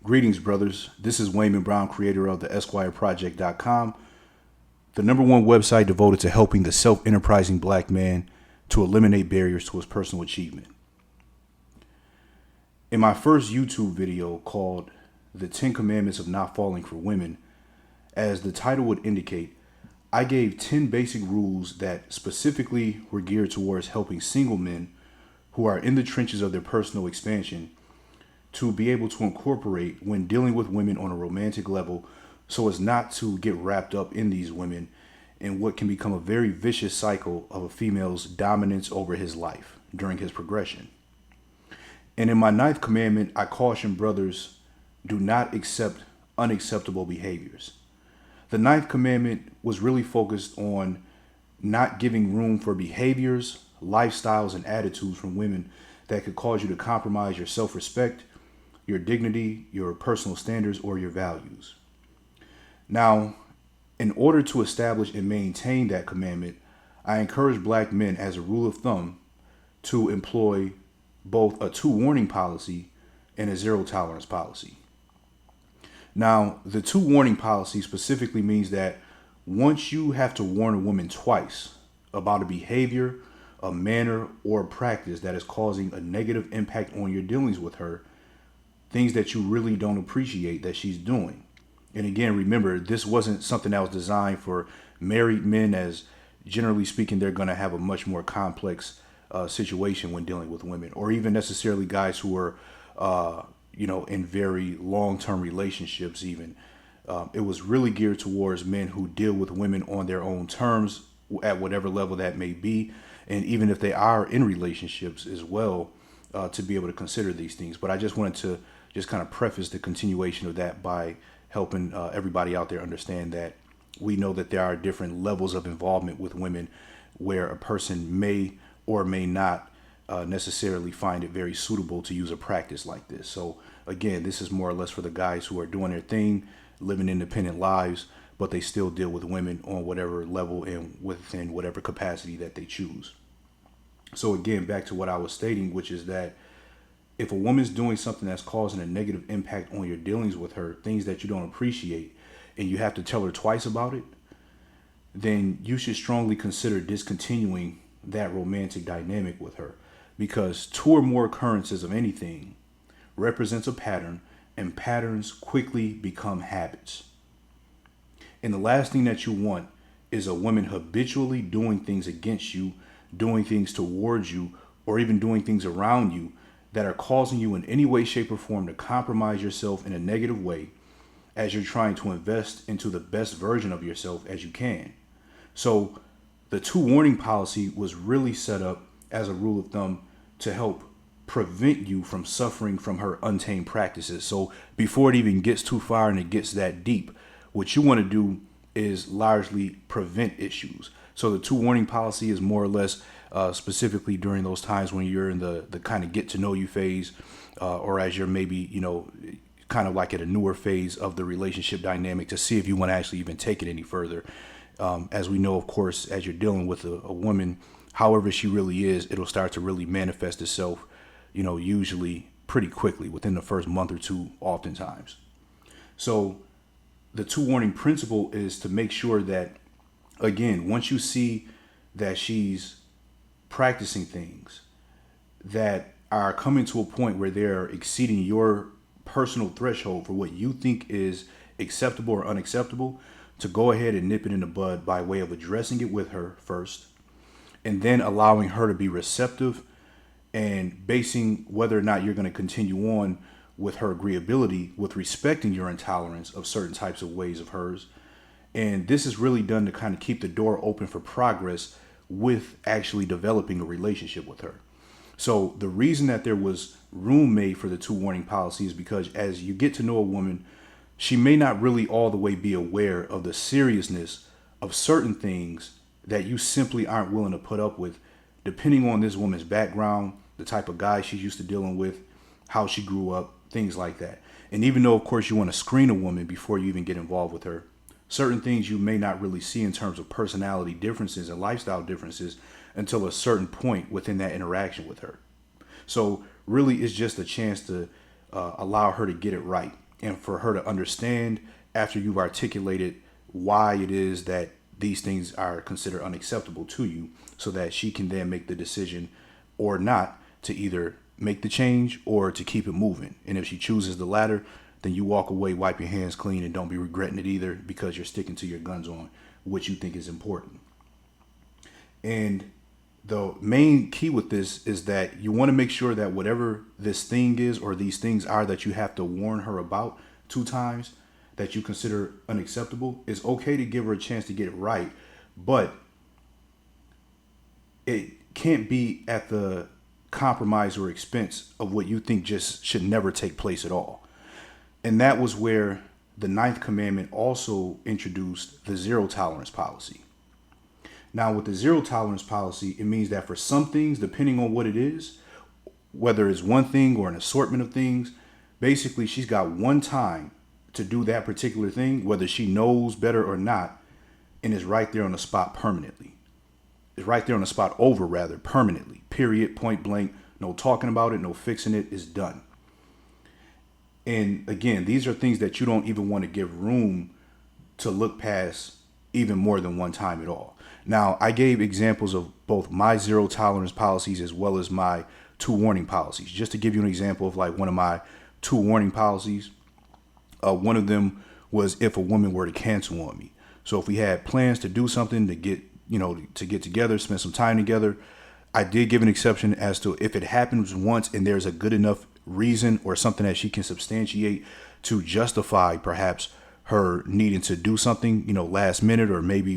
Greetings, brothers. This is Wayman Brown, creator of the EsquireProject.com, the #1 website devoted to helping the self-enterprising black man to eliminate barriers to his personal achievement. In my first YouTube video called The 10 Commandments of Not Falling for Women, as the title would indicate, I gave 10 basic rules that specifically were geared towards helping single men who are in the trenches of their personal expansion to be able to incorporate when dealing with women on a romantic level, so as not to get wrapped up in these women in what can become a very vicious cycle of a female's dominance over his life during his progression. And in my 9th commandment, I caution brothers, do not accept unacceptable behaviors. The 9th commandment was really focused on not giving room for behaviors, lifestyles, and attitudes from women that could cause you to compromise your self-respect, your dignity, your personal standards, or your values. Now, in order to establish and maintain that commandment, I encourage black men, as a rule of thumb, to employ both a 2 warning policy and a 0 tolerance policy. Now, the 2 warning policy specifically means that once you have to warn a woman twice about a behavior, a manner, or a practice that is causing a negative impact on your dealings with her, things that you really don't appreciate that she's doing. And again, remember, this wasn't something that was designed for married men, as generally speaking, they're going to have a much more complex situation when dealing with women, or even necessarily guys who are, in very long-term relationships even. It was really geared towards men who deal with women on their own terms at whatever level that may be. And even if they are in relationships as well, to be able to consider these things. But I just wanted to just kind of preface the continuation of that by helping everybody out there understand that we know that there are different levels of involvement with women where a person may or may not necessarily find it very suitable to use a practice like this. So again, this is more or less for the guys who are doing their thing, living independent lives, but they still deal with women on whatever level and within whatever capacity that they choose. So again, back to what I was stating, which is that if a woman's doing something that's causing a negative impact on your dealings with her, things that you don't appreciate, and you have to tell her twice about it, then you should strongly consider discontinuing that romantic dynamic with her, because 2 or more occurrences of anything represents a pattern, and patterns quickly become habits. And the last thing that you want is a woman habitually doing things against you, doing things towards you, or even doing things around you that are causing you in any way, shape, or form to compromise yourself in a negative way as you're trying to invest into the best version of yourself as you can. So the 2 warning policy was really set up as a rule of thumb to help prevent you from suffering from her untamed practices. So before it even gets too far and it gets that deep, what you want to do is largely prevent issues. So the 2 warning policy is more or less specifically during those times when you're in the kind of get to know you phase, or as you're maybe, kind of like at a newer phase of the relationship dynamic, to see if you want to actually even take it any further. As we know, of course, as you're dealing with a woman, however she really is, it'll start to really manifest itself, usually pretty quickly within the first month or 2, oftentimes. So the 2 warning principle is to make sure that, again, once you see that she's practicing things that are coming to a point where they're exceeding your personal threshold for what you think is acceptable or unacceptable, to go ahead and nip it in the bud by way of addressing it with her first, and then allowing her to be receptive and basing whether or not you're going to continue on with her agreeability with respecting your intolerance of certain types of ways of hers. And this is really done to kind of keep the door open for progress with actually developing a relationship with her. So the reason that there was room made for the 2 warning policy is because as you get to know a woman, she may not really all the way be aware of the seriousness of certain things that you simply aren't willing to put up with, depending on this woman's background, the type of guy she's used to dealing with, how she grew up, things like that. And even though, of course, you want to screen a woman before you even get involved with her, certain things you may not really see in terms of personality differences and lifestyle differences until a certain point within that interaction with her. So really, it's just a chance to allow her to get it right. and for her to understand after you've articulated why it is that these things are considered unacceptable to you, so that she can then make the decision or not to either make the change or to keep it moving. And if she chooses the latter, then you walk away, wipe your hands clean, and don't be regretting it either, because you're sticking to your guns on what you think is important. And the main key with this is that you want to make sure that whatever this thing is or these things are that you have to warn her about 2 times that you consider unacceptable, it's okay to give her a chance to get it right, but it can't be at the compromise or expense of what you think just should never take place at all. And that was where the 9th commandment also introduced the zero tolerance policy. Now, with the zero tolerance policy, it means that for some things, depending on what it is, whether it's one thing or an assortment of things, basically she's got one time to do that particular thing, whether she knows better or not, and is right there on the spot permanently. It's right there on the spot over, rather, permanently. Period, point blank. No talking about it, no fixing it. It's done. And again, these are things that you don't even want to give room to look past even more than one time at all. Now, I gave examples of both my zero tolerance policies as well as my 2 warning policies. Just to give you an example of like one of my 2 warning policies, one of them was if a woman were to cancel on me. So if we had plans to do something, to get together, spend some time together, I did give an exception as to if it happens once and there's a good enough reason or something that she can substantiate to justify perhaps her needing to do something, last minute, or maybe,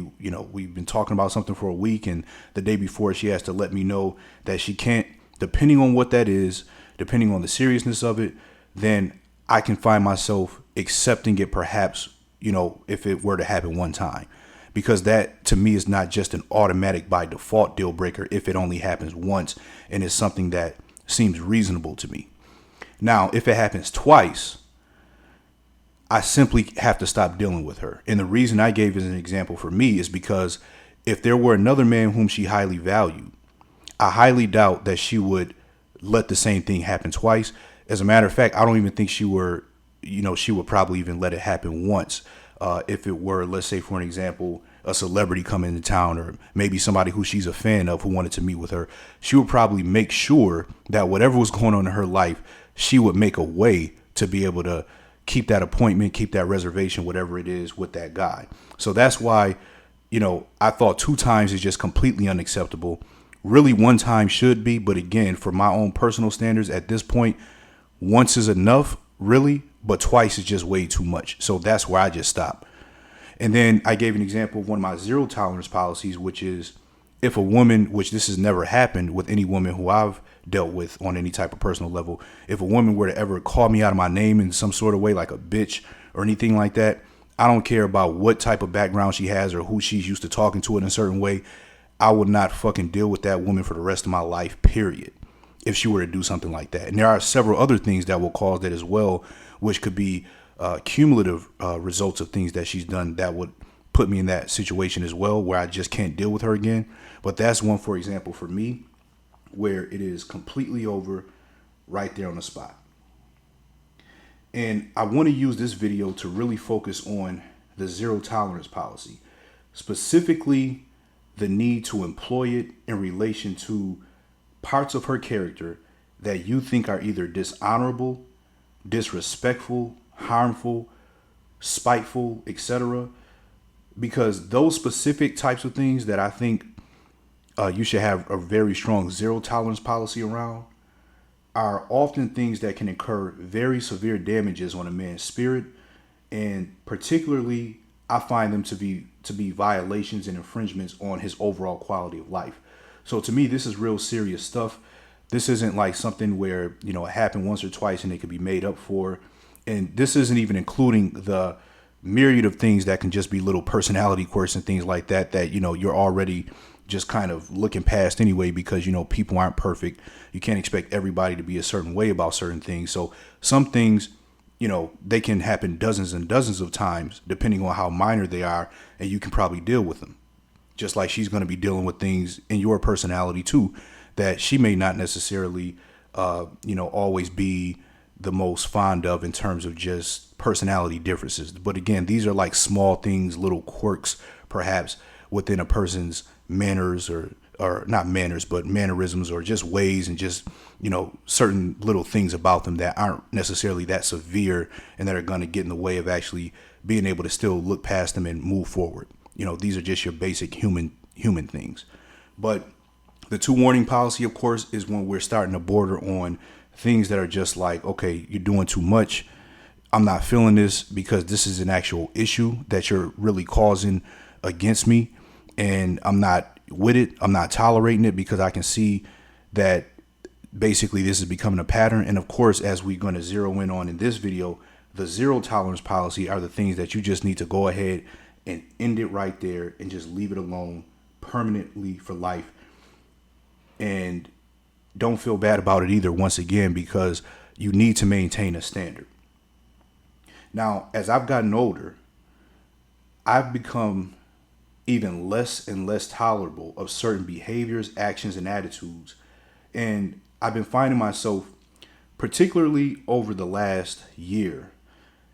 we've been talking about something for a week and the day before she has to let me know that she can't, depending on what that is, depending on the seriousness of it, then I can find myself accepting it perhaps, if it were to happen one time. Because that, to me, is not just an automatic by default deal breaker if it only happens once and it's something that seems reasonable to me. Now, if it happens twice, I simply have to stop dealing with her. And the reason I gave as an example for me is because if there were another man whom she highly valued, I highly doubt that she would let the same thing happen twice. As a matter of fact, I don't even think she would probably even let it happen once. If it were, let's say, for an example, a celebrity coming into town, or maybe somebody who she's a fan of who wanted to meet with her, she would probably make sure that whatever was going on in her life, she would make a way to be able to keep that appointment, keep that reservation, whatever it is, with that guy. So that's why, I thought 2 times is just completely unacceptable. Really, 1 time should be. But again, for my own personal standards at this point, once is enough, really, but twice is just way too much. So that's where I just stop. And then I gave an example of one of my zero tolerance policies, which is if a woman, which this has never happened with any woman who I've dealt with on any type of personal level, if a woman were to ever call me out of my name in some sort of way, like a bitch or anything like that, I don't care about what type of background she has or who she's used to talking to in a certain way. I would not fucking deal with that woman for the rest of my life, period, if she were to do something like that. And there are several other things that will cause that as well, which could be cumulative results of things that she's done that would put me in that situation as well, where I just can't deal with her again. But that's one, for example, for me, where it is completely over right there on the spot. And I want to use this video to really focus on the zero tolerance policy, specifically the need to employ it in relation to parts of her character that you think are either dishonorable, disrespectful, harmful, spiteful, etc. Because those specific types of things that I think you should have a very strong zero tolerance policy around are often things that can incur very severe damages on a man's spirit. And particularly, I find them to be violations and infringements on his overall quality of life. So to me, this is real serious stuff. This isn't like something where, it happened once or twice and it could be made up for. And this isn't even including the myriad of things that can just be little personality quirks and things like that, you're already just kind of looking past anyway, because, people aren't perfect. You can't expect everybody to be a certain way about certain things. So some things, they can happen dozens and dozens of times, depending on how minor they are, and you can probably deal with them. Just like she's going to be dealing with things in your personality too, that she may not necessarily, always be the most fond of in terms of just personality differences. But again, these are like small things, little quirks, perhaps within a person's manners or not manners, but mannerisms or just ways and just, certain little things about them that aren't necessarily that severe and that are going to get in the way of actually being able to still look past them and move forward. These are just your basic human things. But the 2 warning policy, of course, is when we're starting to border on things that are just like, okay, you're doing too much. I'm not feeling this because this is an actual issue that you're really causing against me. And I'm not with it. I'm not tolerating it because I can see that basically this is becoming a pattern. And of course, as we're going to zero in on in this video, the 0 tolerance policy are the things that you just need to go ahead and end it right there and just leave it alone permanently for life. And don't feel bad about it either, once again, because you need to maintain a standard. Now, as I've gotten older, I've become even less and less tolerable of certain behaviors, actions, and attitudes. And I've been finding myself, particularly over the last year,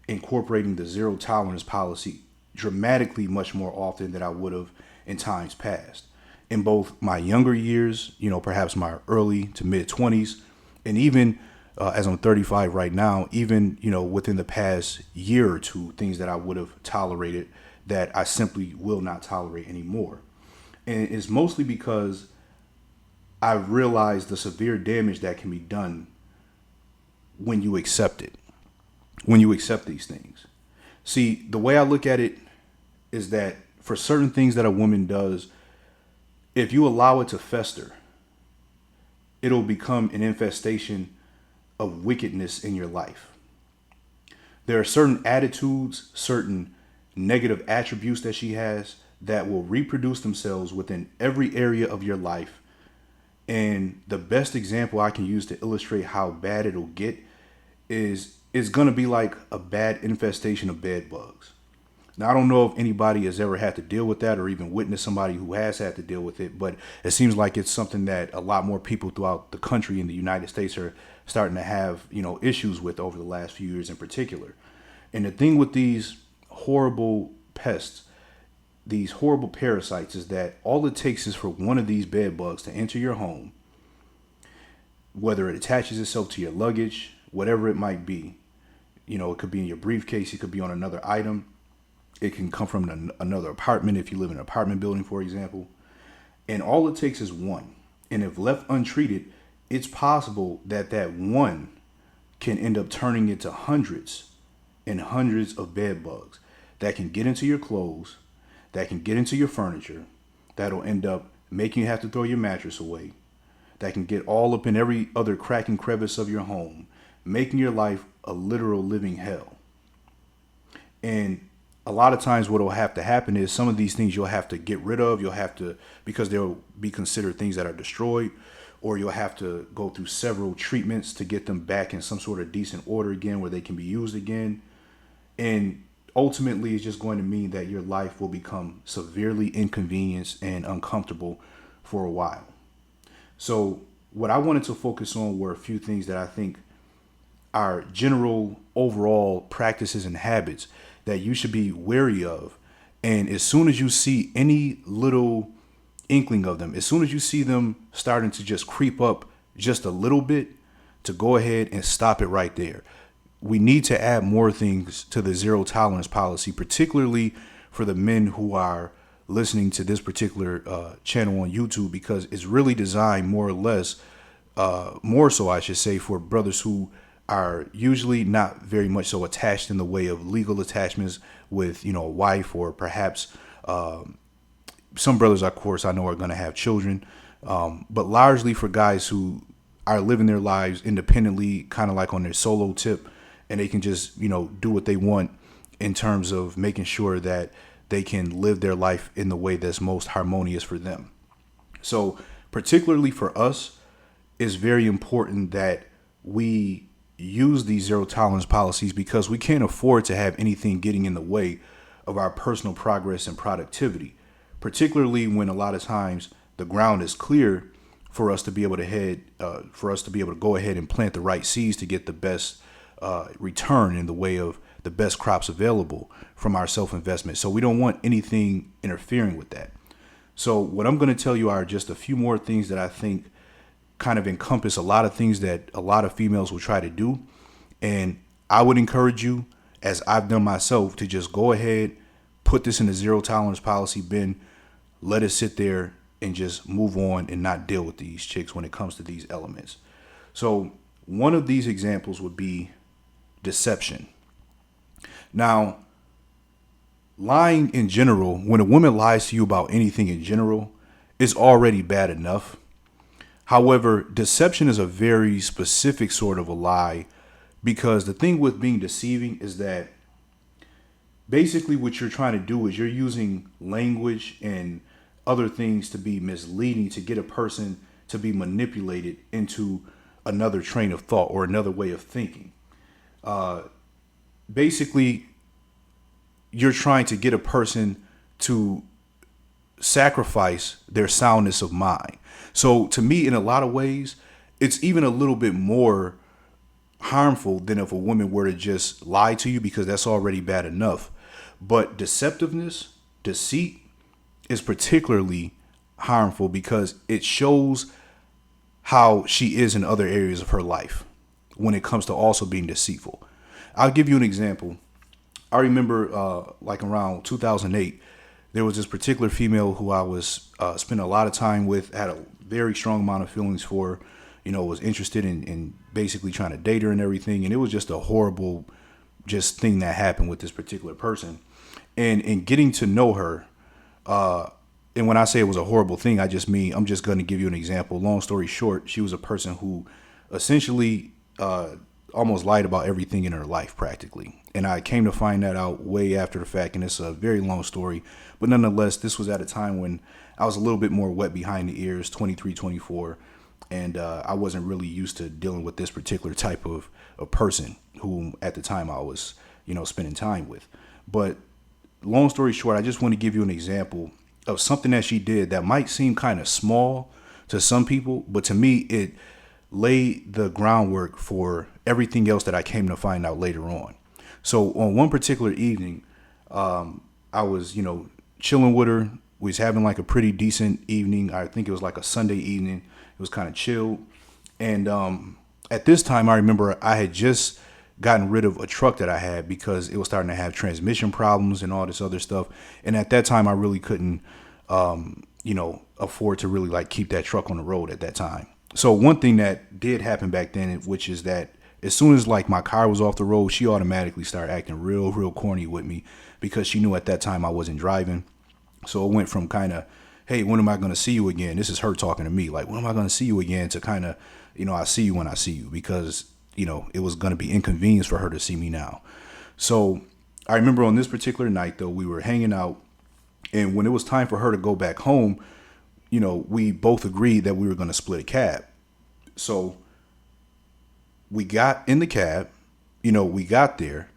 incorporating the 0 tolerance policy dramatically much more often than I would have in times past. In both my younger years, perhaps my early to mid 20s, and even as I'm 35 right now, even, within the past year or two, things that I would have tolerated that I simply will not tolerate anymore. And it's mostly because I've realized the severe damage that can be done when you accept it, when you accept these things. See, the way I look at it is that for certain things that a woman does, if you allow it to fester, it'll become an infestation of wickedness in your life. There are certain attitudes, certain negative attributes that she has that will reproduce themselves within every area of your life. And the best example I can use to illustrate how bad it'll get is going to be like a bad infestation of bed bugs. Now, I don't know if anybody has ever had to deal with that or even witnessed somebody who has had to deal with it, but it seems like it's something that a lot more people throughout the country in the United States are starting to have, issues with over the last few years in particular. And the thing with these horrible pests, these horrible parasites, is that all it takes is for one of these bed bugs to enter your home, whether it attaches itself to your luggage, whatever it might be. It could be in your briefcase, it could be on another item. It can come from another apartment if you live in an apartment building, for example. And all it takes is one. And if left untreated, it's possible that that one can end up turning into hundreds and hundreds of bed bugs that can get into your clothes, that can get into your furniture, that'll end up making you have to throw your mattress away, that can get all up in every other crack and crevice of your home, making your life a literal living hell. And a lot of times what will have to happen is some of these things you'll have to get rid of. You'll have to, because they'll be considered things that are destroyed, or you'll have to go through several treatments to get them back in some sort of decent order again where they can be used again. And ultimately, it's just going to mean that your life will become severely inconvenienced and uncomfortable for a while. So what I wanted to focus on were a few things that I think are general overall practices and habits that you should be wary of. And as soon as you see any little inkling of them, as soon as you see them starting to just creep up just a little bit, to go ahead and stop it right there. We need to add more things to the 0 tolerance policy, particularly for the men who are listening to this particular channel on YouTube, because it's really designed more or less, more so I should say, for brothers who are usually not very much so attached in the way of legal attachments with, a wife, or perhaps some brothers, of course, I know are going to have children, but largely for guys who are living their lives independently, kind of like on their solo tip, and they can just, do what they want in terms of making sure that they can live their life in the way that's most harmonious for them. So particularly for us, it's very important that we use these 0 tolerance policies, because we can't afford to have anything getting in the way of our personal progress and productivity, particularly when a lot of times the ground is clear for us to be able to go ahead and plant the right seeds to get the best return in the way of the best crops available from our self-investment. So we don't want anything interfering with that. So what I'm going to tell you are just a few more things that I think kind of encompass a lot of things that a lot of females will try to do. And I would encourage you, as I've done myself, to just go ahead, put this in the zero tolerance policy bin, let it sit there and just move on and not deal with these chicks when it comes to these elements. So one of these examples would be deception. Now, lying in general, when a woman lies to you about anything in general, is already bad enough. However, deception is a very specific sort of a lie, because the thing with being deceiving is that basically what you're trying to do is you're using language and other things to be misleading to get a person to be manipulated into another train of thought or another way of thinking. Basically, you're trying to get a person to sacrifice their soundness of mind. So to me, in a lot of ways, it's even a little bit more harmful than if a woman were to just lie to you, because that's already bad enough. But deceptiveness, deceit, is particularly harmful because it shows how she is in other areas of her life when it comes to also being deceitful. I'll give you an example. I remember like around 2008, there was this particular female who I was spending a lot of time with, had a very strong amount of feelings for, was interested in basically trying to date her and everything. And it was just a horrible just thing that happened with this particular person. And in getting to know her, and when I say it was a horrible thing, I just mean, I'm just going to give you an example. Long story short, she was a person who essentially almost lied about everything in her life practically. And I came to find that out way after the fact, and it's a very long story. But nonetheless, this was at a time when I was a little bit more wet behind the ears, 23, 24, and I wasn't really used to dealing with this particular type of a person whom at the time I was, spending time with. But long story short, I just want to give you an example of something that she did that might seem kind of small to some people, but to me, it laid the groundwork for everything else that I came to find out later on. So on one particular evening, I was, chilling with her. We was having like a pretty decent evening. I think it was like a Sunday evening. It was kind of chill. And at this time, I remember I had just gotten rid of a truck that I had because it was starting to have transmission problems and all this other stuff. And at that time, I really couldn't, afford to really like keep that truck on the road at that time. So one thing that did happen back then, which is that as soon as like my car was off the road, she automatically started acting real corny with me because she knew at that time I wasn't driving. So it went from kind of, hey, when am I going to see you again? This is her talking to me. Like, when am I going to see you again? To kind of, I see you when I see you, because, it was going to be inconvenience for her to see me now. So I remember on this particular night, though, we were hanging out. And when it was time for her to go back home, we both agreed that we were going to split a cab. So we got in the cab, we got there,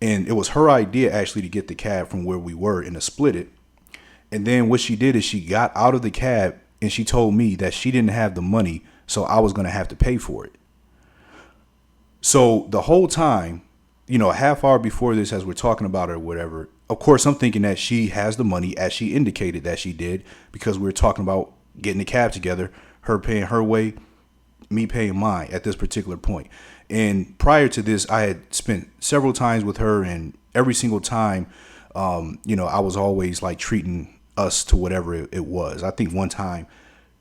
and it was her idea actually to get the cab from where we were and to split it. And then what she did is she got out of the cab and she told me that she didn't have the money, so I was going to have to pay for it. So the whole time, a half hour before this, as we're talking about it or whatever, of course, I'm thinking that she has the money, as she indicated that she did, because we were talking about getting the cab together, her paying her way, me paying mine at this particular point. And prior to this, I had spent several times with her, and every single time, I was always like treating us to whatever it was. I think one time,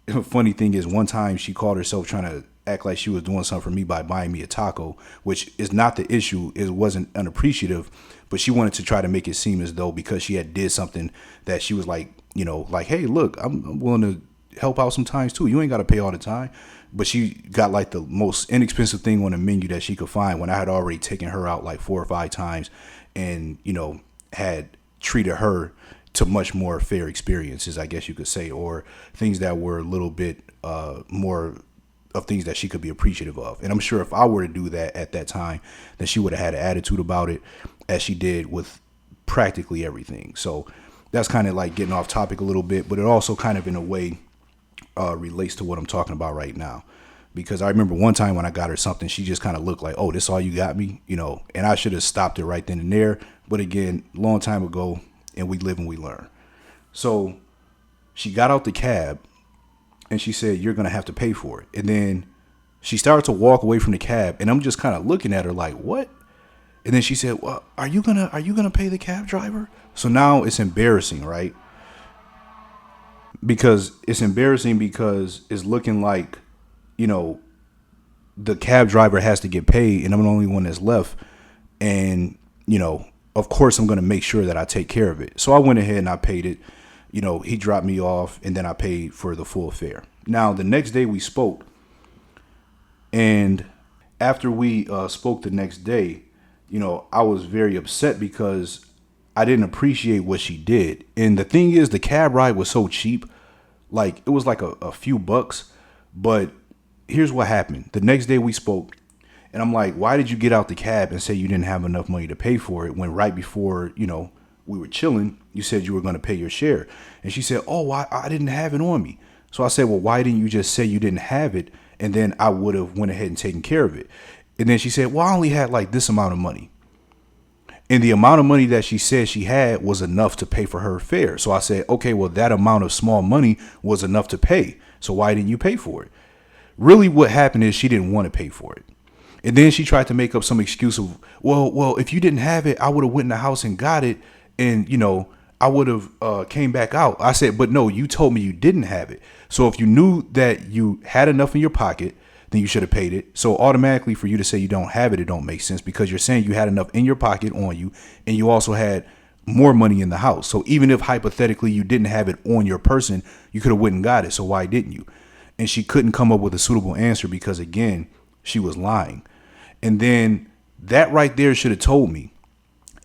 the funny thing is, one time she called herself trying to act like she was doing something for me by buying me a taco, which is not the issue. It wasn't unappreciative, but she wanted to try to make it seem as though because she had did something that she was like, like, hey, look, I'm willing to help out sometimes too. You ain't got to pay all the time. But she got like the most inexpensive thing on the menu that she could find, when I had already taken her out like 4 or 5 times and, had treated her to much more fair experiences, I guess you could say, or things that were a little bit more of things that she could be appreciative of. And I'm sure if I were to do that at that time, then she would have had an attitude about it, as she did with practically everything. So that's kind of like getting off topic a little bit, but it also kind of in a way relates to what I'm talking about right now. because I remember one time when I got her something, she just kind of looked like, oh, this all you got me, and I should have stopped it right then and there. But again, long time ago, and we live and we learn. So she got out the cab and she said, you're going to have to pay for it. And then she started to walk away from the cab, and I'm just kind of looking at her like, what? And then she said, well, are you gonna pay the cab driver? So now it's embarrassing, right? Because it's embarrassing because it's looking like, the cab driver has to get paid and I'm the only one that's left. And, of course I'm going to make sure that I take care of it. So I went ahead and I paid it. He dropped me off and then I paid for the full fare. Now, the next day we spoke, and after we spoke the next day, I was very upset because I didn't appreciate what she did. And the thing is, the cab ride was so cheap. Like, it was like a few bucks. But here's what happened. The next day we spoke, and I'm like, why did you get out the cab and say you didn't have enough money to pay for it when right before, we were chilling, you said you were going to pay your share? And she said, oh, I didn't have it on me. So I said, well, why didn't you just say you didn't have it? And then I would have went ahead and taken care of it. And then she said, well, I only had like this amount of money. And the amount of money that she said she had was enough to pay for her fare. So I said, okay, well, that amount of small money was enough to pay. So why didn't you pay for it? Really, what happened is she didn't want to pay for it. And then she tried to make up some excuse of, well, if you didn't have it, I would have went in the house and got it. And, I would have came back out. I said, but no, you told me you didn't have it. So if you knew that you had enough in your pocket, then you should have paid it. So automatically for you to say you don't have it, it don't make sense, because you're saying you had enough in your pocket on you, and you also had more money in the house. So even if hypothetically you didn't have it on your person, you could have went and got it. So why didn't you? And she couldn't come up with a suitable answer because, again, she was lying. And then that right there should have told me,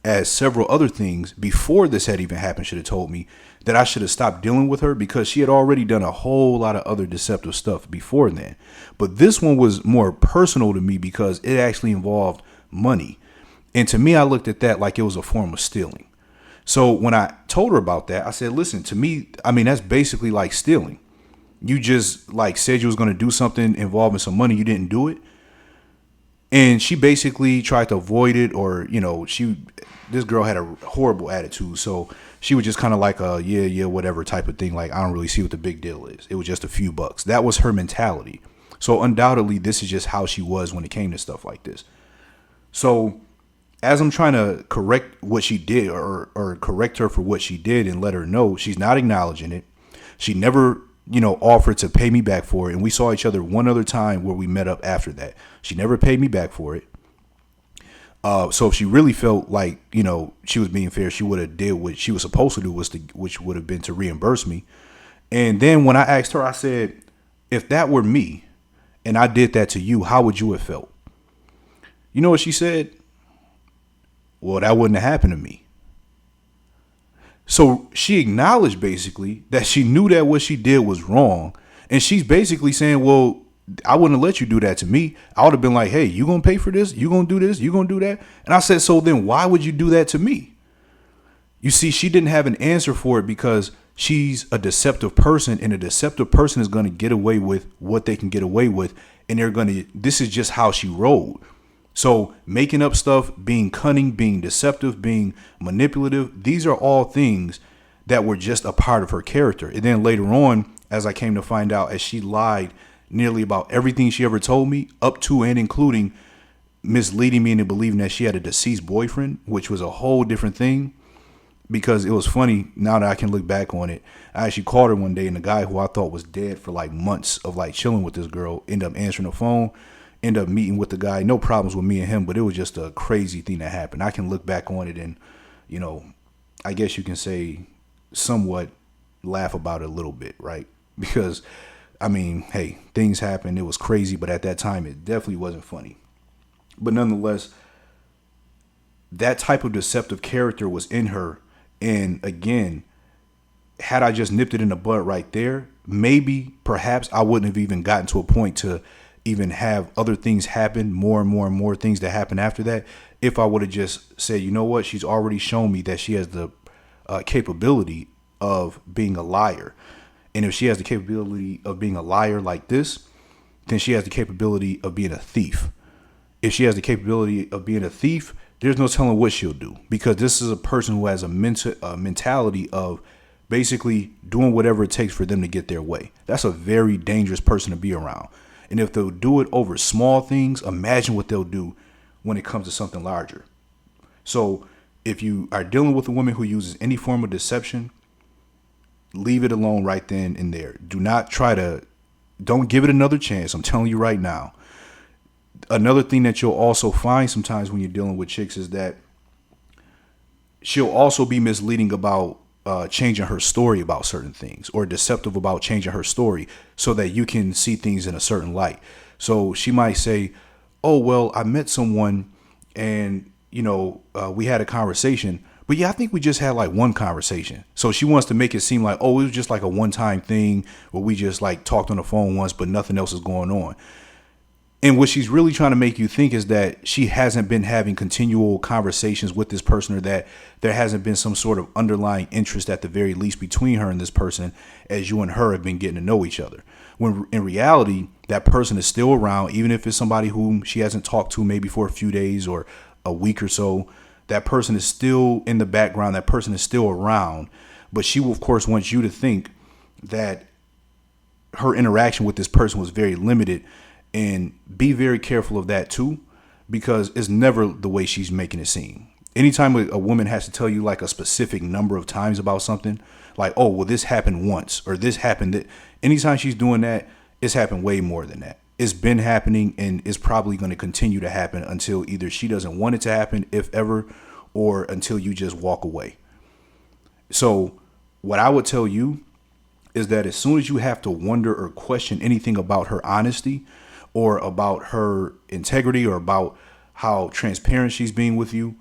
as several other things before this had even happened should have told me, that I should have stopped dealing with her, because she had already done a whole lot of other deceptive stuff before then. But this one was more personal to me because it actually involved money. And to me, I looked at that like it was a form of stealing. So when I told her about that, I said, listen, to me, that's basically like stealing. You just like said you was going to do something involving some money. You didn't do it. And she basically tried to avoid it, or, this girl had a horrible attitude. So she was just kind of like a, yeah, whatever type of thing. Like, I don't really see what the big deal is. It was just a few bucks. That was her mentality. So undoubtedly, this is just how she was when it came to stuff like this. So as I'm trying to correct what she did, or correct her for what she did and let her know, she's not acknowledging it. She never, offered to pay me back for it. And we saw each other one other time where we met up after that. She never paid me back for it. So if she really felt like, she was being fair, she would have did what she was supposed to do, which would have been to reimburse me. And then when I asked her, I said, if that were me and I did that to you, how would you have felt? You know what she said? Well, that wouldn't have happened to me. So she acknowledged basically that she knew that what she did was wrong. And she's basically saying, well, I wouldn't have let you do that to me. I would have been like, hey, you going to pay for this? You going to do this? You going to do that? And I said, so then why would you do that to me? You see, she didn't have an answer for it because she's a deceptive person, and a deceptive person is going to get away with what they can get away with. And this is just how she rolled. So making up stuff, being cunning, being deceptive, being manipulative, these are all things that were just a part of her character. And then later on, as I came to find out, as she lied nearly about everything she ever told me, up to and including misleading me into believing that she had a deceased boyfriend, which was a whole different thing. Because it was funny, now that I can look back on it, I actually called her one day, and the guy who I thought was dead for like months of like chilling with this girl ended up answering the phone, ended up meeting with the guy. No problems with me and him, but it was just a crazy thing that happened. I can look back on it and, I guess you can say somewhat laugh about it a little bit, right? Because, hey, things happen. It was crazy, but at that time, it definitely wasn't funny. But nonetheless, that type of deceptive character was in her. And again, had I just nipped it in the bud right there, perhaps I wouldn't have even gotten to a point to even have other things happen, more and more things that happen after that. If I would have just said, you know what, she's already shown me that she has the capability of being a liar. And if she has the capability of being a liar like this, then she has the capability of being a thief. If she has the capability of being a thief, there's no telling what she'll do, because this is a person who has a mentality of basically doing whatever it takes for them to get their way. That's a very dangerous person to be around. And if they'll do it over small things, imagine what they'll do when it comes to something larger. So if you are dealing with a woman who uses any form of deception, leave it alone right then and there. Don't give it another chance. I'm telling you right now. Another thing that you'll also find sometimes when you're dealing with chicks is that she'll also be misleading about changing her story about certain things, or deceptive about changing her story so that you can see things in a certain light. So she might say, oh, well, I met someone and, we had a conversation, but yeah, I think we just had like one conversation. So she wants to make it seem like, oh, it was just like a one-time thing where we just like talked on the phone once, but nothing else is going on. And what she's really trying to make you think is that she hasn't been having continual conversations with this person, or that there hasn't been some sort of underlying interest at the very least between her and this person, as you and her have been getting to know each other. When in reality, that person is still around, even if it's somebody whom she hasn't talked to maybe for a few days or a week or so. That person is still in the background. That person is still around. But she will, of course, want you to think that her interaction with this person was very limited. And be very careful of that too, because it's never the way she's making it seem. Anytime a woman has to tell you like a specific number of times about something, like, oh, well, this happened once, or this happened. Anytime she's doing that, it's happened way more than that. It's been happening, and it's probably going to continue to happen until either she doesn't want it to happen, if ever, or until you just walk away. So what I would tell you is that as soon as you have to wonder or question anything about her honesty, or about her integrity, or about how transparent she's being with you,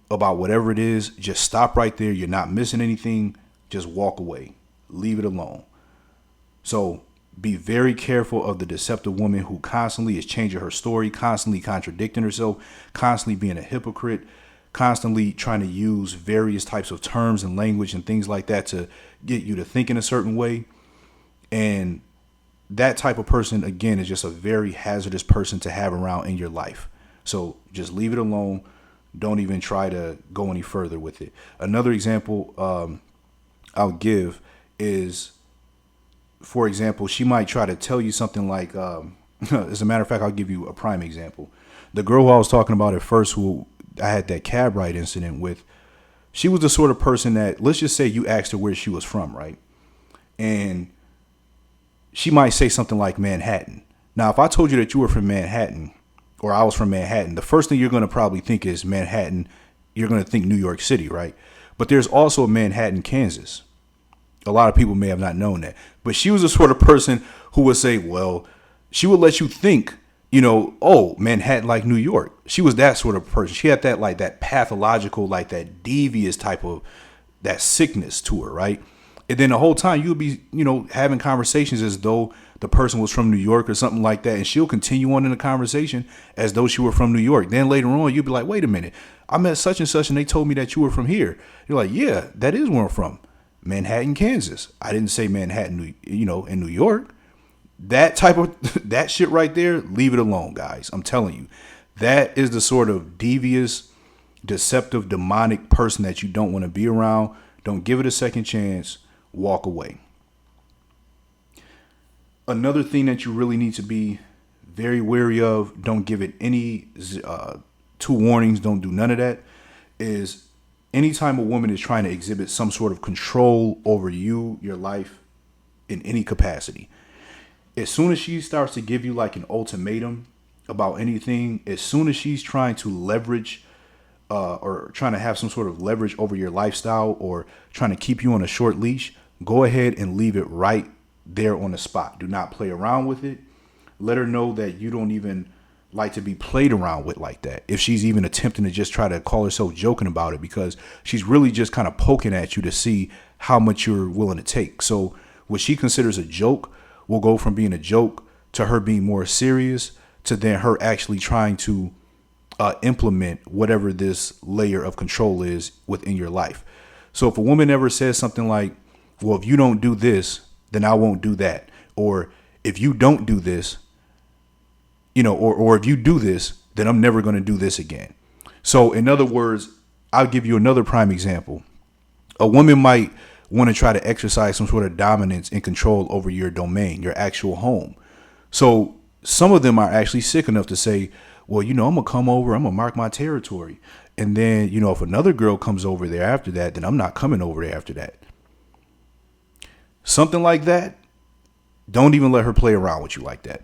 about whatever it is, just stop right there. You're not missing anything. Just walk away. Leave it alone. So be very careful of the deceptive woman who constantly is changing her story, constantly contradicting herself, constantly being a hypocrite, constantly trying to use various types of terms and language and things like that to get you to think in a certain way. And that type of person, again, is just a very hazardous person to have around in your life. So just leave it alone. Don't even try to go any further with it. Another example I'll give is, for example, she might try to tell you something like, as a matter of fact, I'll give you a prime example. The girl who I was talking about at first, who I had that cab ride incident with, she was the sort of person that, let's just say you asked her where she was from, right? And she might say something like Manhattan. Now, if I told you that you were from Manhattan, or I was from Manhattan, the first thing you're going to probably think is Manhattan. You're going to think New York City, right? But there's also Manhattan, Kansas. A lot of people may have not known that. But she was the sort of person who would say, well, she would let you think, oh, Manhattan like New York. She was that sort of person. She had that like that pathological, like that devious type of that sickness to her, right? And then the whole time you would be, having conversations as though the person was from New York or something like that. And she'll continue on in the conversation as though she were from New York. Then later on, you'll be like, wait a minute, I met such and such and they told me that you were from here. You're like, yeah, that is where I'm from. Manhattan, Kansas. I didn't say Manhattan, in New York. That type of, that shit right there, leave it alone, guys. I'm telling you, that is the sort of devious, deceptive, demonic person that you don't want to be around. Don't give it a second chance. Walk away. Another thing that you really need to be very wary of, don't give it any two warnings, don't do none of that, is anytime a woman is trying to exhibit some sort of control over you, your life, in any capacity, as soon as she starts to give you like an ultimatum about anything, as soon as she's trying to leverage or trying to have some sort of leverage over your lifestyle, or trying to keep you on a short leash, go ahead and leave it right there on the spot. Do not play around with it. Let her know that you don't even like to be played around with like that. If she's even attempting to just try to call herself joking about it, because she's really just kind of poking at you to see how much you're willing to take. So what she considers a joke will go from being a joke to her being more serious, to then her actually trying to implement whatever this layer of control is within your life. So if a woman ever says something like, well, if you don't do this, then I won't do that. Or if you don't do this, or if you do this, then I'm never going to do this again. So in other words, I'll give you another prime example. A woman might want to try to exercise some sort of dominance and control over your domain, your actual home. So some of them are actually sick enough to say, well, I'm going to come over, I'm going to mark my territory. And then, if another girl comes over there after that, then I'm not coming over there after that. Something like that. Don't even let her play around with you like that.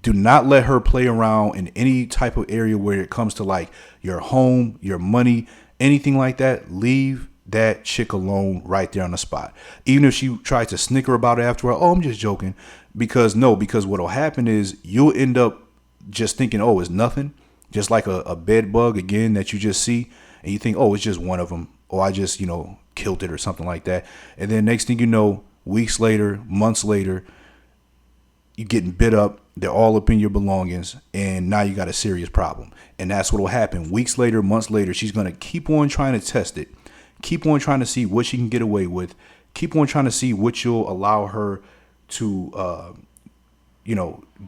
Do not let her play around in any type of area where it comes to like your home, your money, anything like that. Leave that chick alone right there on the spot. Even if she tries to snicker about it after, oh, I'm just joking. Because what'll happen is you'll end up just thinking, oh, it's nothing. Just like a bed bug again that you just see and you think, oh, it's just one of them. Or I just, killed it or something like that. And then next thing you know, weeks later, months later, you're getting bit up. They're all up in your belongings. And now you got a serious problem. And that's what will happen. Weeks later, months later, she's going to keep on trying to test it. Keep on trying to see what she can get away with. Keep on trying to see what you'll allow her to,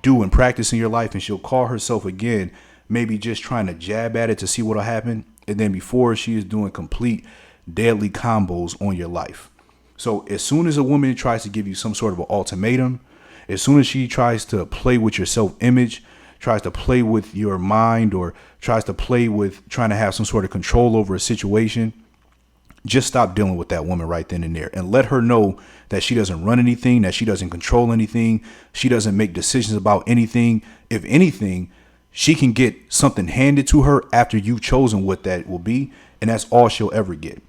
do and practice in your life. And she'll call herself again, maybe just trying to jab at it to see what'll happen. And then before she is doing complete deadly combos on your life. So as soon as a woman tries to give you some sort of an ultimatum, as soon as she tries to play with your self-image, tries to play with your mind, or tries to play with trying to have some sort of control over a situation, just stop dealing with that woman right then and there and let her know that she doesn't run anything, that she doesn't control anything. She doesn't make decisions about anything. If anything, she can get something handed to her after you've chosen what that will be. And that's all she'll ever get.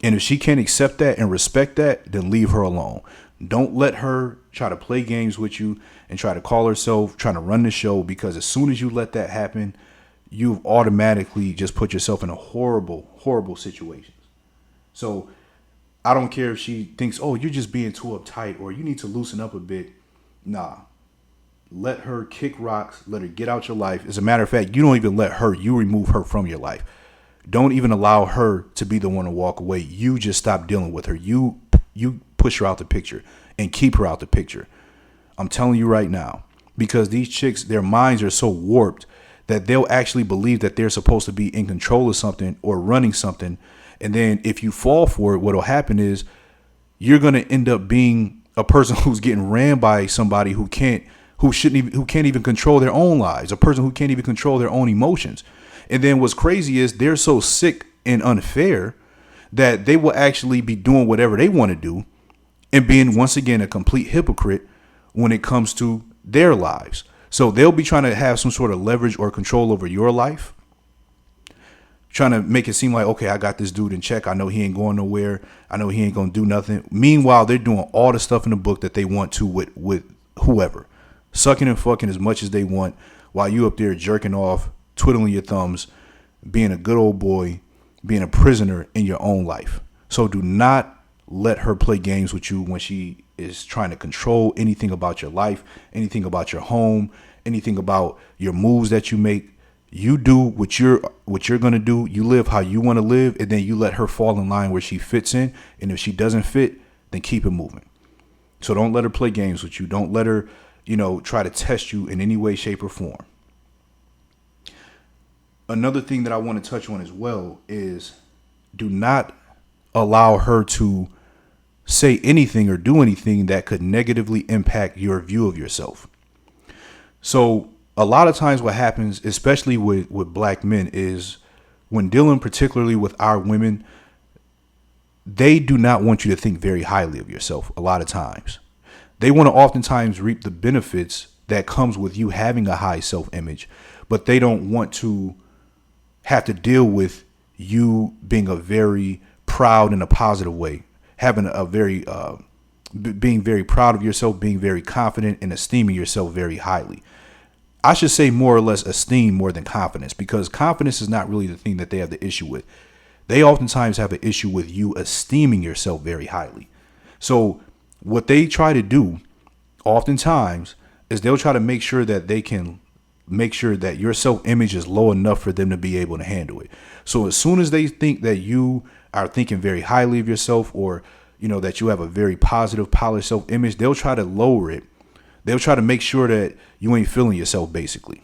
And if she can't accept that and respect that, then leave her alone. Don't let her try to play games with you and try to call herself trying to run the show, because as soon as you let that happen, you've automatically just put yourself in a horrible, horrible situation. So I don't care if she thinks, oh, you're just being too uptight or you need to loosen up a bit. Nah, let her kick rocks. Let her get out your life. As a matter of fact, you don't even let her. You remove her from your life. Don't even allow her to be the one to walk away. You just stop dealing with her. You push her out the picture and keep her out the picture. I'm telling you right now, because these chicks, their minds are so warped that they'll actually believe that they're supposed to be in control of something or running something. And then if you fall for it, what'll happen is you're going to end up being a person who's getting ran by somebody who can't even control their own lives, a person who can't even control their own emotions. And then what's crazy is they're so sick and unfair that they will actually be doing whatever they want to do and being, once again, a complete hypocrite when it comes to their lives. So they'll be trying to have some sort of leverage or control over your life, trying to make it seem like, okay, I got this dude in check. I know he ain't going nowhere. I know he ain't going to do nothing. Meanwhile, they're doing all the stuff in the book that they want to with whoever, sucking and fucking as much as they want while you up there jerking off, twiddling your thumbs, being a good old boy, being a prisoner in your own life. So do not let her play games with you when she is trying to control anything about your life, anything about your home, anything about your moves that you make. You do what you're going to do. You live how you want to live, and then you let her fall in line where she fits in. And if she doesn't fit, then keep it moving. So don't let her play games with you. Don't let her, try to test you in any way, shape, or form. Another thing that I want to touch on as well is do not allow her to say anything or do anything that could negatively impact your view of yourself. So a lot of times what happens, especially with black men, is when dealing particularly with our women, they do not want you to think very highly of yourself a lot of times. They want to oftentimes reap the benefits that comes with you having a high self-image, but they don't want to have to deal with you being a very proud in a positive way, having a very, being very proud of yourself, being very confident and esteeming yourself very highly. I should say more or less esteem more than confidence, because confidence is not really the thing that they have the issue with. They oftentimes have an issue with you esteeming yourself very highly. So what they try to do oftentimes is they'll try to make sure that they can make sure that your self-image is low enough for them to be able to handle it. So as soon as they think that you are thinking very highly of yourself, or, that you have a very positive, polished self-image, they'll try to lower it. They'll try to make sure that you ain't feeling yourself, basically.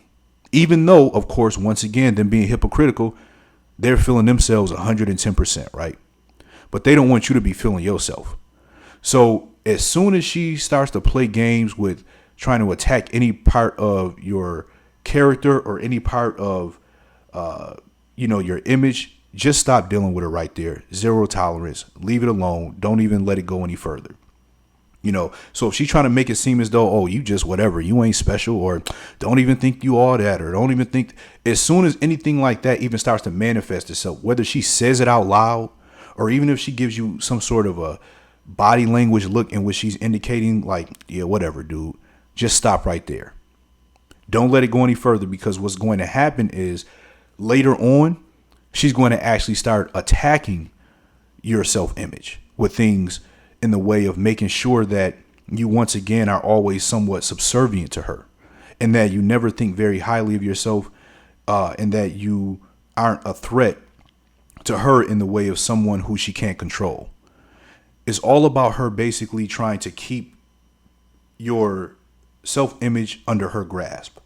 Even though, of course, once again, them being hypocritical, they're feeling themselves 110%, right? But they don't want you to be feeling yourself. So as soon as she starts to play games with trying to attack any part of your character or any part of, your image, just stop dealing with her right there. Zero tolerance. Leave it alone. Don't even let it go any further. So if she's trying to make it seem as though, oh, you just whatever, you ain't special, or don't even think you all that, or don't even think, as soon as anything like that even starts to manifest itself, whether she says it out loud, or even if she gives you some sort of a body language look in which she's indicating like, yeah, whatever, dude, just stop right there. Don't let it go any further, because what's going to happen is later on, she's going to actually start attacking your self-image with things in the way of making sure that you once again are always somewhat subservient to her, and that you never think very highly of yourself, and that you aren't a threat to her in the way of someone who she can't control. It's all about her basically trying to keep your self-image under her grasp.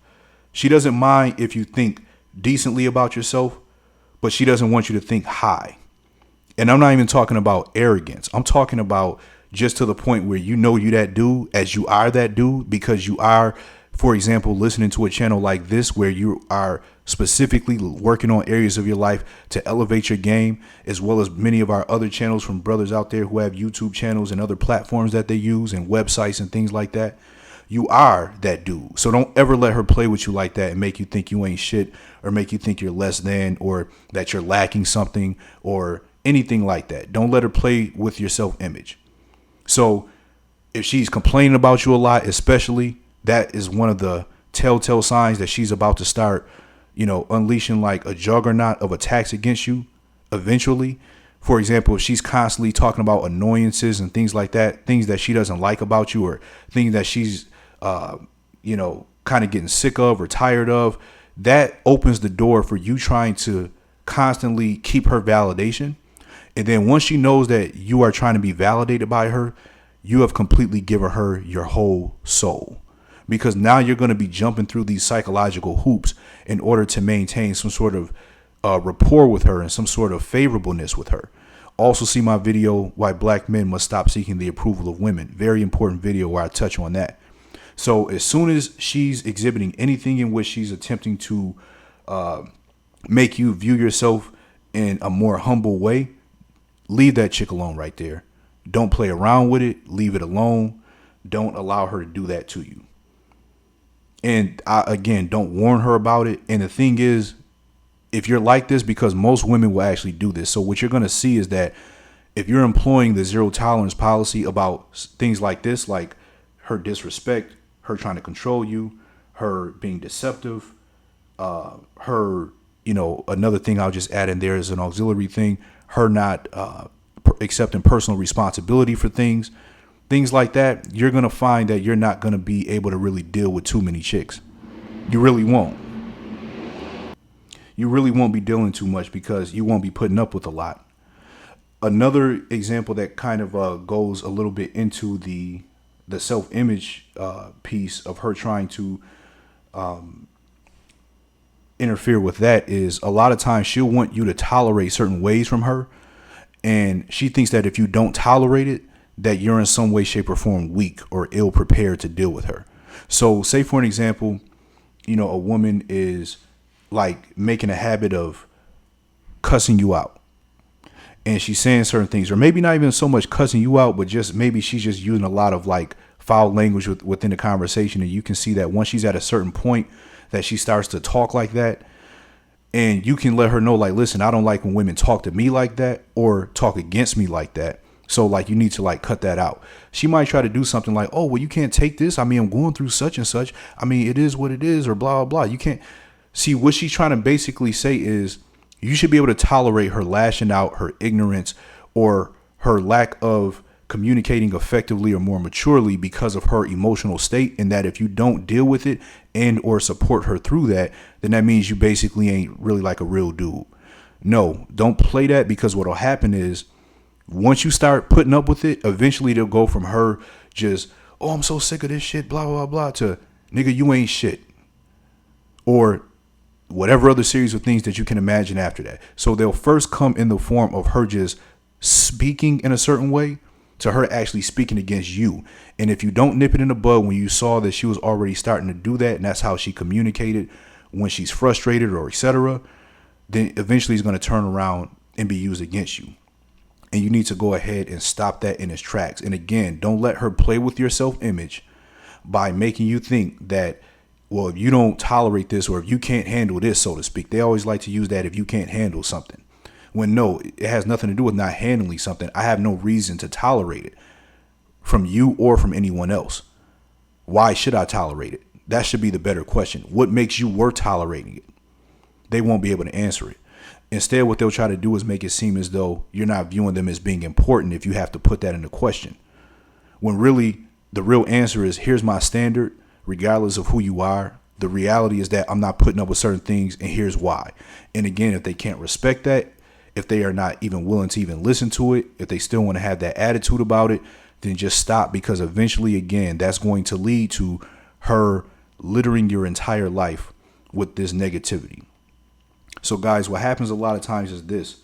She doesn't mind if you think decently about yourself, but she doesn't want you to think high. And I'm not even talking about arrogance. I'm talking about just to the point where you know you that dude, as you are that dude, because you are, for example, listening to a channel like this where you are specifically working on areas of your life to elevate your game, as well as many of our other channels from brothers out there who have YouTube channels and other platforms that they use and websites and things like that. You are that dude. So don't ever let her play with you like that and make you think you ain't shit, or make you think you're less than, or that you're lacking something, or anything like that. Don't let her play with your self-image. So if she's complaining about you a lot, especially, that is one of the telltale signs that she's about to start, unleashing like a juggernaut of attacks against you eventually. For example, if she's constantly talking about annoyances and things like that, things that she doesn't like about you, or things that she's, kind of getting sick of or tired of, that opens the door for you trying to constantly keep her validation. And then once she knows that you are trying to be validated by her, you have completely given her your whole soul, because now you're going to be jumping through these psychological hoops in order to maintain some sort of rapport with her and some sort of favorableness with her. Also see my video, Why Black Men Must Stop Seeking the Approval of Women. Very important video where I touch on that. So as soon as she's exhibiting anything in which she's attempting to make you view yourself in a more humble way, leave that chick alone right there. Don't play around with it. Leave it alone. Don't allow her to do that to you. And again, don't warn her about it. And the thing is, if you're like this, because most women will actually do this. So what you're going to see is that if you're employing the zero tolerance policy about things like this, like her disrespect, her trying to control you, her being deceptive, her, another thing I'll just add in there is an auxiliary thing, her not accepting personal responsibility for things like that, you're going to find that you're not going to be able to really deal with too many chicks. You really won't. You really won't be dealing too much, because you won't be putting up with a lot. Another example that kind of goes a little bit into the self-image piece of her trying to interfere with that is, a lot of times she'll want you to tolerate certain ways from her. And she thinks that if you don't tolerate it, that you're in some way, shape, or form weak or ill prepared to deal with her. So say, for an example, a woman is like making a habit of cussing you out, and she's saying certain things, or maybe not even so much cussing you out, but just maybe she's just using a lot of like foul language within the conversation. And you can see that once she's at a certain point that she starts to talk like that, and you can let her know, like, listen, I don't like when women talk to me like that or talk against me like that. So like, you need to like cut that out. She might try to do something like, oh, well, you can't take this. I mean, I'm going through such and such. I mean, it is what it is, or blah, blah, blah. You can't see what she's trying to basically say is you should be able to tolerate her lashing out, her ignorance, or her lack of communicating effectively or more maturely because of her emotional state. And that if you don't deal with it and or support her through that, then that means you basically ain't really like a real dude. No, don't play that, because what'll happen is once you start putting up with it, eventually they'll go from her just oh, I'm so sick of this shit, blah, blah, blah, to, nigga, you ain't shit. Or whatever other series of things that you can imagine after that. So they'll first come in the form of her just speaking in a certain way to her actually speaking against you. And if you don't nip it in the bud when you saw that she was already starting to do that, and that's how she communicated when she's frustrated or etc., then eventually it's going to turn around and be used against you. And you need to go ahead and stop that in its tracks. And again, don't let her play with your self-image by making you think that, well, if you don't tolerate this, or if you can't handle this, so to speak. They always like to use that if you can't handle something. When no, it has nothing to do with not handling something. I have no reason to tolerate it from you or from anyone else. Why should I tolerate it? That should be the better question. What makes you worth tolerating it? They won't be able to answer it. Instead, what they'll try to do is make it seem as though you're not viewing them as being important if you have to put that into question. When really, the real answer is, here's my standard, regardless of who you are. The reality is that I'm not putting up with certain things, and here's why. And again, if they can't respect that, if they are not even willing to even listen to it, if they still want to have that attitude about it, then just stop, because eventually, again, that's going to lead to her littering your entire life with this negativity. So guys, what happens a lot of times is this.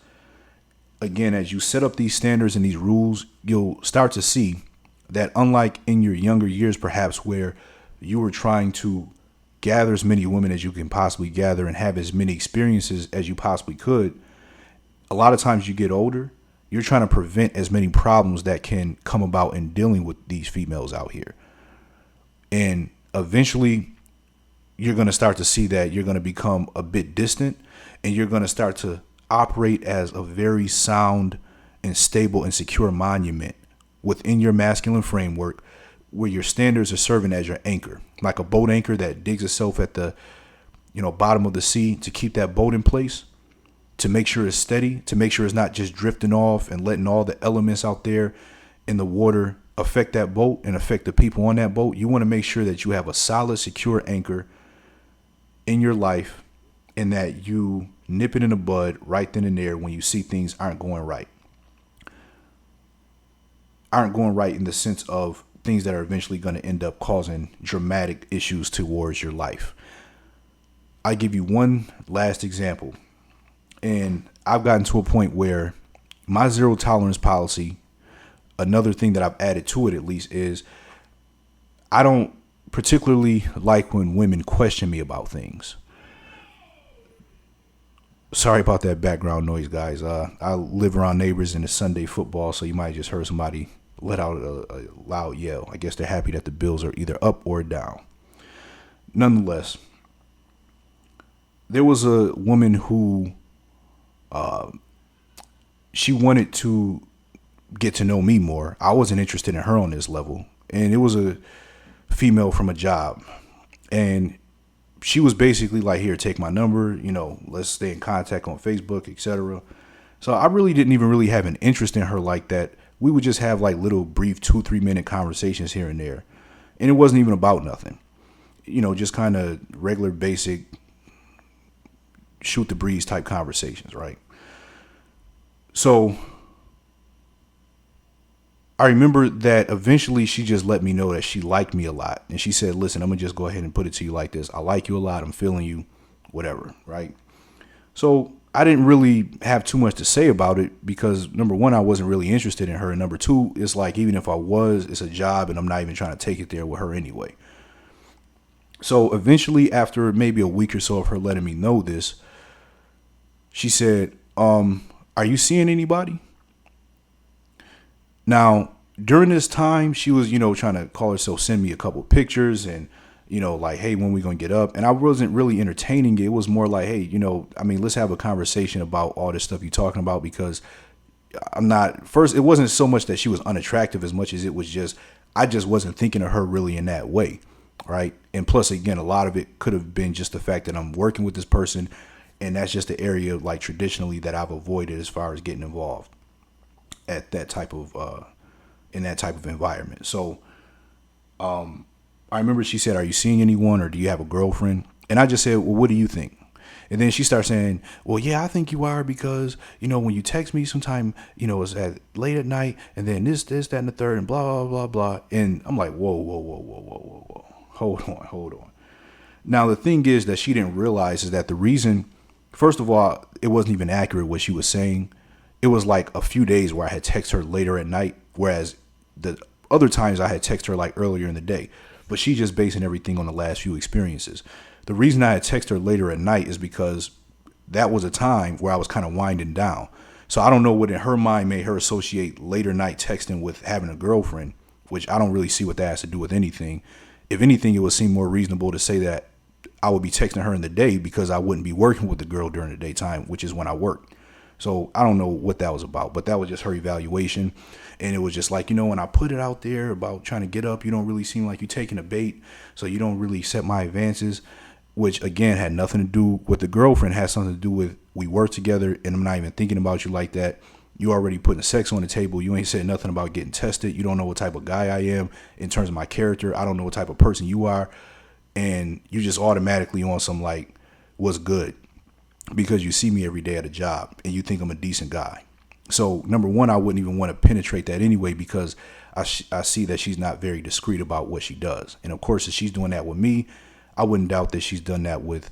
Again, as you set up these standards and these rules, you'll start to see that, unlike in your younger years, perhaps, where you were trying to gather as many women as you can possibly gather and have as many experiences as you possibly could, a lot of times you get older, you're trying to prevent as many problems that can come about in dealing with these females out here. And eventually you're going to start to see that you're going to become a bit distant, and you're going to start to operate as a very sound and stable and secure monument within your masculine framework, where your standards are serving as your anchor, like a boat anchor that digs itself at the bottom of the sea to keep that boat in place, to make sure it's steady, to make sure it's not just drifting off and letting all the elements out there in the water affect that boat and affect the people on that boat. You want to make sure that you have a solid, secure anchor in your life, and that you nip it in the bud right then and there when you see things aren't going right. Aren't going right in the sense of things that are eventually going to end up causing dramatic issues towards your life. I give you one last example. And I've gotten to a point where my zero tolerance policy, another thing that I've added to it at least, is I don't particularly like when women question me about things. Sorry about that background noise, guys. I live around neighbors and it's Sunday football, so you might have just heard somebody let out a loud yell. I guess they're happy that the Bills are either up or down. Nonetheless, there was a woman who she wanted to get to know me more. I wasn't interested in her on this level. And it was a female from a job. And she was basically like, here, take my number, let's stay in contact on Facebook, etc. So I really didn't even really have an interest in her like that. We would just have like little brief 2-3 minute conversations here and there. And it wasn't even about nothing. Just kind of regular, basic, shoot the breeze type conversations, right? So I remember that eventually she just let me know that she liked me a lot. And she said, listen, I'm going to just go ahead and put it to you like this. I like you a lot. I'm feeling you, whatever. Right. So I didn't really have too much to say about it because, number one, I wasn't really interested in her. And number two, it's like, even if I was, it's a job and I'm not even trying to take it there with her anyway. So eventually, after maybe a week or so of her letting me know this, she said, are you seeing anybody? Now, during this time, she was, trying to call herself, send me a couple pictures and, like, hey, when we going to get up? And I wasn't really entertaining it. It was more like, hey, let's have a conversation about all this stuff you're talking about, because it wasn't so much that she was unattractive as much as it was just, I just wasn't thinking of her really in that way. Right. And plus, again, a lot of it could have been just the fact that I'm working with this person. And that's just the area, like, traditionally that I've avoided as far as getting involved at that type of in that type of environment. So I remember she said, are you seeing anyone, or do you have a girlfriend? And I just said, well, what do you think? And then she starts saying, well, yeah, I think you are because, when you text me sometime, it's at late at night and then this, that, and the third and blah, blah, blah, blah. And I'm like, whoa, whoa, whoa, whoa, whoa, whoa, whoa. Hold on. Now, the thing is that she didn't realize is that the reason, first of all, it wasn't even accurate what she was saying. It was like a few days where I had texted her later at night, whereas the other times I had texted her like earlier in the day. But she just basing everything on the last few experiences. The reason I had texted her later at night is because that was a time where I was kind of winding down. So I don't know what in her mind made her associate later night texting with having a girlfriend, which I don't really see what that has to do with anything. If anything, it would seem more reasonable to say that I would be texting her in the day because I wouldn't be working with the girl during the daytime, which is when I work. So I don't know what that was about, but that was just her evaluation. And it was just like, when I put it out there about trying to get up, you don't really seem like you're taking a bait. So you don't really accept my advances, which again had nothing to do with the girlfriend, had something to do with we work together and I'm not even thinking about you like that. You already putting sex on the table. You ain't said nothing about getting tested. You don't know what type of guy I am in terms of my character. I don't know what type of person you are. And you just automatically on some like, what's good? Because you see me every day at a job and you think I'm a decent guy. So number one, I wouldn't even want to penetrate that anyway, because I see that she's not very discreet about what she does. And of course, if she's doing that with me, I wouldn't doubt that she's done that with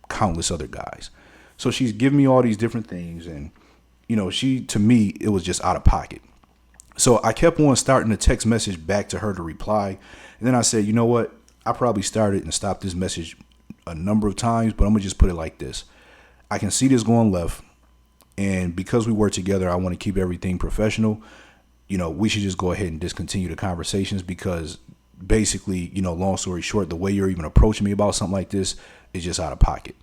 countless other guys. So she's giving me all these different things. And, to me, it was just out of pocket. So I kept on starting a text message back to her to reply. And then I said, you know what? I probably started and stopped this message a number of times, but I'm going to just put it like this. I can see this going left. And because we work together, I want to keep everything professional. We should just go ahead and discontinue the conversations because basically, long story short, the way you're even approaching me about something like this is just out of pocket.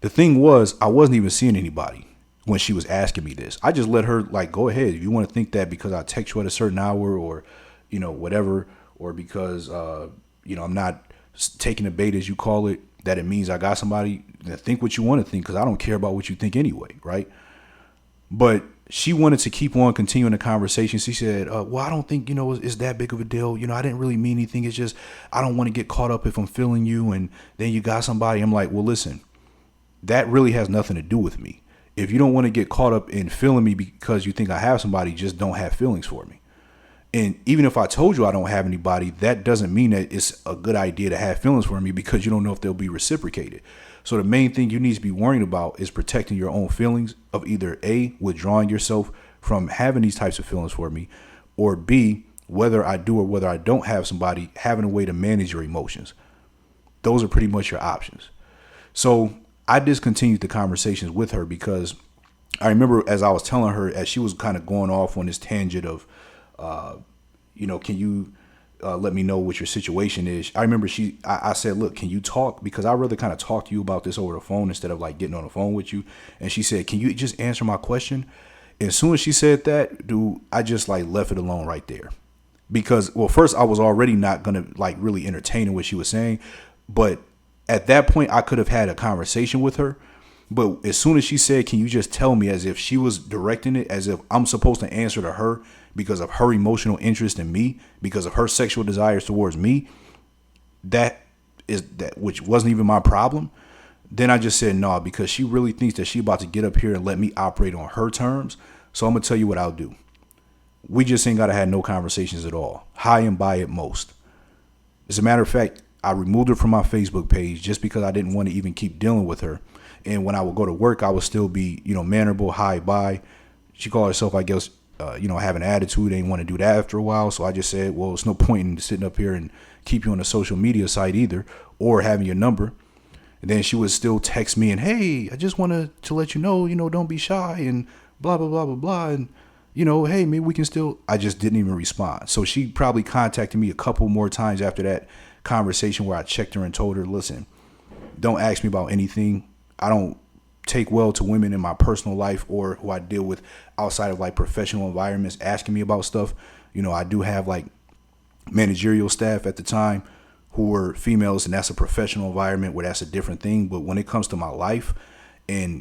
The thing was, I wasn't even seeing anybody when she was asking me this. I just let her go ahead. If you want to think that because I text you at a certain hour or, whatever, or because, I'm not taking a bait, as you call it, that it means I got somebody, then think what you want to think, because I don't care about what you think anyway, right? But she wanted to keep on continuing the conversation. She said, well, I don't think, it's that big of a deal. I didn't really mean anything. It's just, I don't want to get caught up if I'm feeling you and then you got somebody. I'm like, well, listen, that really has nothing to do with me. If you don't want to get caught up in feeling me because you think I have somebody, just don't have feelings for me. And even if I told you I don't have anybody, that doesn't mean that it's a good idea to have feelings for me because you don't know if they'll be reciprocated. So the main thing you need to be worrying about is protecting your own feelings of either A, withdrawing yourself from having these types of feelings for me, or B, whether I do or whether I don't have somebody, having a way to manage your emotions. Those are pretty much your options. So I discontinued the conversations with her because I remember as I was telling her, as she was kind of going off on this tangent of, can you let me know what your situation is? I remember I said, look, can you talk? Because I'd rather kind of talk to you about this over the phone instead of getting on the phone with you. And she said, can you just answer my question? And as soon as she said that, dude, I just left it alone right there. Because, well, first I was already not going to really entertain what she was saying. But at that point, I could have had a conversation with her. But as soon as she said, can you just tell me, as if she was directing it, as if I'm supposed to answer to her because of her emotional interest in me, because of her sexual desires towards me, that which wasn't even my problem. Then I just said, no, because she really thinks that she about to get up here and let me operate on her terms. So I'm going to tell you what I'll do. We just ain't got to have no conversations at all. High and by at most. As a matter of fact, I removed her from my Facebook page just because I didn't want to even keep dealing with her. And when I would go to work, I would still be, mannerable, high by. She called herself, I guess, having an attitude. They didn't want to do that after a while. So I just said, well, it's no point in sitting up here and keep you on a social media site either, or having your number. And then she would still text me and, hey, I just wanted to let you know, don't be shy and blah, blah, blah, blah, blah. And, hey, maybe we can still. I just didn't even respond. So she probably contacted me a couple more times after that conversation where I checked her and told her, listen, don't ask me about anything. I don't take well to women in my personal life or who I deal with outside of professional environments asking me about stuff. I do have managerial staff at the time who were females, and that's a professional environment where that's a different thing. But when it comes to my life and,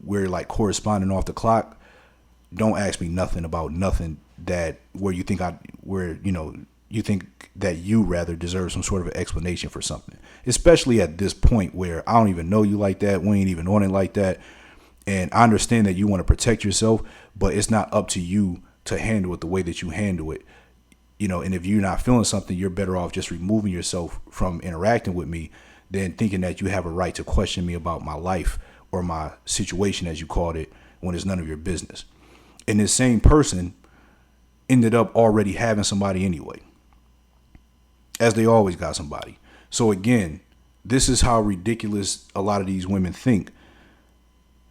we're corresponding off the clock, don't ask me nothing about nothing that where you think you you think that you rather deserve some sort of an explanation for something, especially at this point where I don't even know you like that. We ain't even on it like that. And I understand that you want to protect yourself, but it's not up to you to handle it the way that you handle it. And if you're not feeling something, you're better off just removing yourself from interacting with me than thinking that you have a right to question me about my life or my situation, as you called it, when it's none of your business. And this same person ended up already having somebody anyway, as they always got somebody. So again, this is how ridiculous a lot of these women think.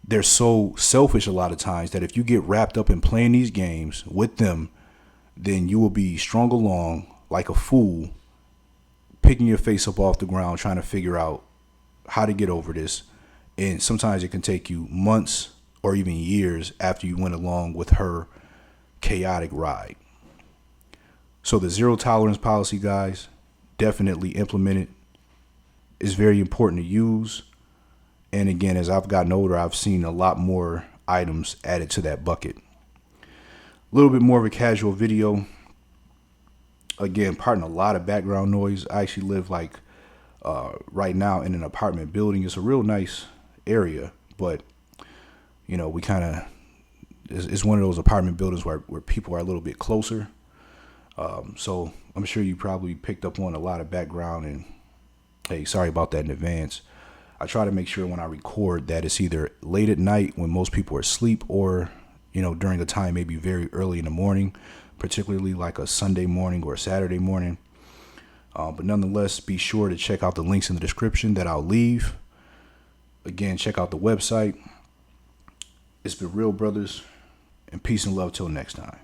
They're so selfish a lot of times that if you get wrapped up in playing these games with them, then you will be strung along like a fool, picking your face up off the ground, trying to figure out how to get over this. And sometimes it can take you months or even years after you went along with her chaotic ride. So the zero tolerance policy, guys, definitely implement it. It's very important to use. And again, as I've gotten older, I've seen a lot more items added to that bucket. A little bit more of a casual video. Again, pardon a lot of background noise. I actually live right now in an apartment building. It's a real nice area, but we kind of, it's one of those apartment buildings where people are a little bit closer. So I'm sure you probably picked up on a lot of background, and hey, sorry about that in advance. I try to make sure when I record that it's either late at night when most people are asleep, or during a time maybe very early in the morning, particularly like a Sunday morning or a Saturday morning. But nonetheless, be sure to check out the links in the description that I'll leave. Again, check out the website. It's been real, brothers, and peace and love till next time.